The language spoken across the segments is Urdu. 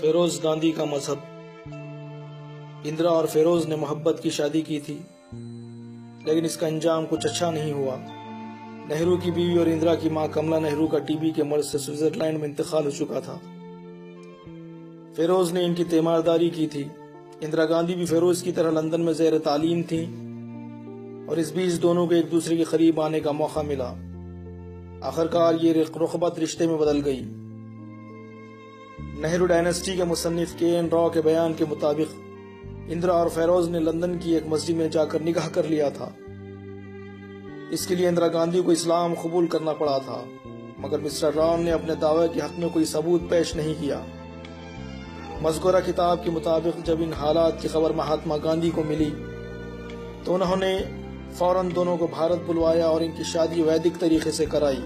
فیروز گاندھی کا مذہب۔ اندرا اور فیروز نے محبت کی شادی کی تھی، لیکن اس کا انجام کچھ اچھا نہیں ہوا۔ نہرو کی بیوی اور اندرا کی ماں کملا نہرو کا ٹی بی کے مرض سے سوئٹزرلینڈ میں انتقال ہو چکا تھا۔ فیروز نے ان کی تیمارداری کی تھی۔ اندرا گاندھی بھی فیروز کی طرح لندن میں زیر تعلیم تھیں، اور اس بیچ دونوں کو ایک دوسرے کے قریب آنے کا موقع ملا۔ آخرکار یہ رغبت رشتے میں بدل گئی۔ نہرو ڈائنسٹی کے مصنف کے این راؤ کے بیان کے مطابق اندرا اور فیروز نے لندن کی ایک مسجد میں جا کر نکاح کر لیا تھا۔ اس کے لیے اندرا گاندھی کو اسلام قبول کرنا پڑا تھا، مگر مسٹر راؤ نے اپنے دعوے کے حق میں کوئی ثبوت پیش نہیں کیا۔ مذکورہ کتاب کے مطابق جب ان حالات کی خبر مہاتما گاندھی کو ملی تو انہوں نے فوراً دونوں کو بھارت بلوایا اور ان کی شادی ویدک طریقے سے کرائی۔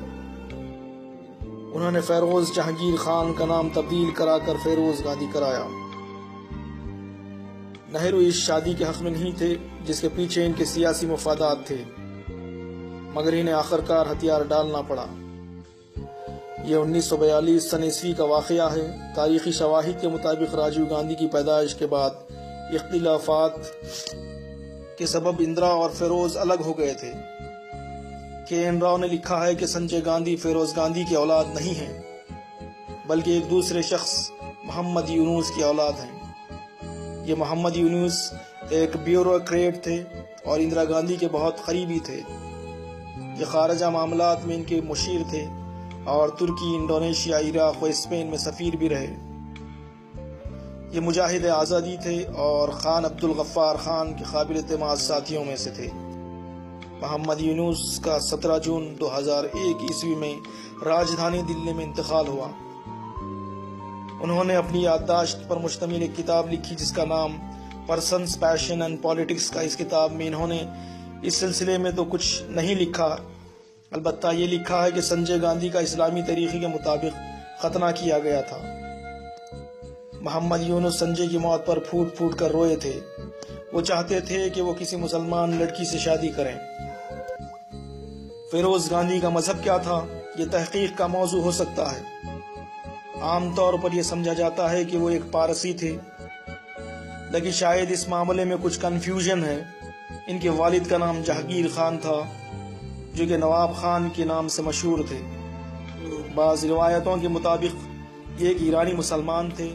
انہوں نے فیروز جہانگیر خان کا نام تبدیل کرا کر فیروز گاندھی کرایا۔ نہرو اس شادی کے حق میں نہیں تھے، جس کے پیچھے ان کے سیاسی مفادات تھے، مگر انہیں آخرکار ہتھیار ڈالنا پڑا۔ یہ 1942 سن عیسوی کا واقعہ ہے۔ تاریخی شواہد کے مطابق راجیو گاندھی کی پیدائش کے بعد اختلافات کے سبب اندرا اور فیروز الگ ہو گئے تھے۔ کے این راؤ نے لکھا ہے کہ سنجے گاندھی فیروز گاندھی کی اولاد نہیں ہیں، بلکہ ایک دوسرے شخص محمد یونس کی اولاد ہیں۔ یہ محمد یونس ایک بیوروکریٹ تھے اور اندرا گاندھی کے بہت قریبی تھے۔ یہ خارجہ معاملات میں ان کے مشیر تھے اور ترکی، انڈونیشیا، عراق و اسپین میں سفیر بھی رہے۔ یہ مجاہد آزادی تھے اور خان عبد الغفار خان کے قابل اعتماد ساتھیوں میں سے تھے۔ محمد یونس کا 17 جون 2001 عیسوی میں راجدھانی دلی میں انتقال ہوا۔ انہوں نے اپنی یادداشت پر مشتمل ایک کتاب لکھی جس کا نام پرسنز، پیشن اینڈ پالیٹکس کا۔ اس کتاب میں انہوں نے اس سلسلے میں تو کچھ نہیں لکھا، البتہ یہ لکھا ہے کہ سنجے گاندھی کا اسلامی طریقے کے مطابق ختنہ کیا گیا تھا۔ محمد یونس سنجے کی موت پر پھوٹ پھوٹ کر روئے تھے۔ وہ چاہتے تھے کہ وہ کسی مسلمان لڑکی سے شادی کریں۔ فیروز گاندھی کا مذہب کیا تھا، یہ تحقیق کا موضوع ہو سکتا ہے۔ عام طور پر یہ سمجھا جاتا ہے کہ وہ ایک پارسی تھے، لیکن شاید اس معاملے میں کچھ کنفیوژن ہے۔ ان کے والد کا نام جہانگیر خان تھا، جو کہ نواب خان کے نام سے مشہور تھے۔ بعض روایتوں کے مطابق یہ ایک ایرانی مسلمان تھے۔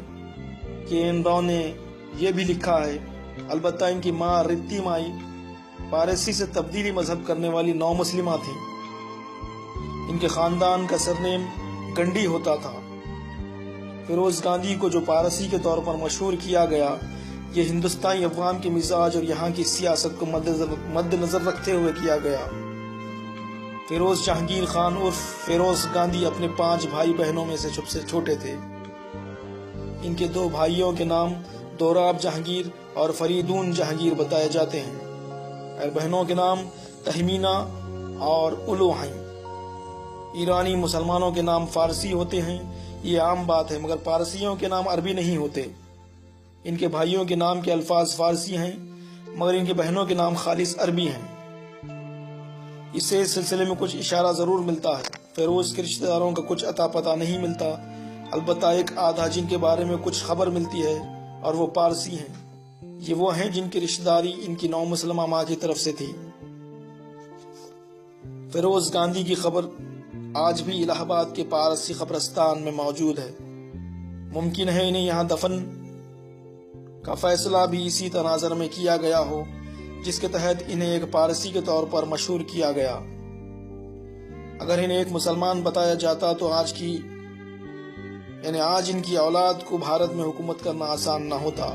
کے این راؤ نے یہ بھی لکھا ہے، البتہ ان کی ماں رتی مائی پارسی سے تبدیلی مذہب کرنے والی نو مسلمہ تھیں۔ ان کے خاندان کا سرنیم گنڈی ہوتا تھا۔ فیروز گاندھی کو جو پارسی کے طور پر مشہور کیا گیا، یہ ہندوستانی افغان کے مزاج اور یہاں کی سیاست کو مد نظر رکھتے ہوئے کیا گیا۔ فیروز جہانگیر خان عرف فیروز گاندھی اپنے 5 بھائی بہنوں میں سے سب سے چھوٹے تھے۔ ان کے 2 بھائیوں کے نام دوراب جہانگیر اور فریدون جہانگیر بتائے جاتے ہیں، اور بہنوں کے نام تہمینہ اور الو ہیں۔ ایرانی مسلمانوں کے نام فارسی ہوتے ہیں، یہ عام بات ہے، مگر پارسیوں کے نام عربی نہیں ہوتے۔ ان کے بھائیوں کے نام کے الفاظ فارسی ہیں، مگر ان کے بہنوں کے نام خالص عربی ہیں۔ اس سے اس سلسلے میں کچھ اشارہ ضرور ملتا ہے۔ فیروز کے رشتہ داروں کا کچھ اتا پتہ نہیں ملتا، البتہ ایک آدھا جن کے بارے میں کچھ خبر ملتی ہے، اور وہ پارسی ہیں۔ یہ وہ ہیں جن کی رشتہ داری ان کی نو مسلمہ ماں کی طرف سے تھی۔ فیروز گاندھی کی قبر آج بھی الہ آباد کے پارسی قبرستان میں موجود ہے۔ ممکن ہے انہیں یہاں دفن کا فیصلہ بھی اسی تناظر میں کیا گیا ہو، جس کے تحت انہیں ایک پارسی کے طور پر مشہور کیا گیا۔ اگر انہیں ایک مسلمان بتایا جاتا تو آج ان کی اولاد کو بھارت میں حکومت کرنا آسان نہ ہوتا۔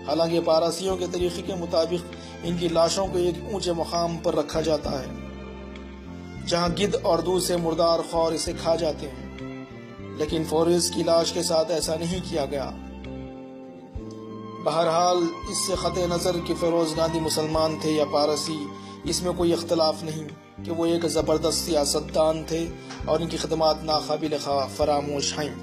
حالانکہ پارسیوں کے طریقے کے مطابق ان کی لاشوں کو ایک اونچے مقام پر رکھا جاتا ہے، جہاں گدھ اور دوسرے مردار خور اسے کھا جاتے ہیں، لیکن فیروز کی لاش کے ساتھ ایسا نہیں کیا گیا۔ بہرحال اس سے قطع نظر کہ فیروز گاندھی مسلمان تھے یا پارسی، اس میں کوئی اختلاف نہیں کہ وہ ایک زبردست سیاستدان تھے اور ان کی خدمات ناقابل فراموش ہیں۔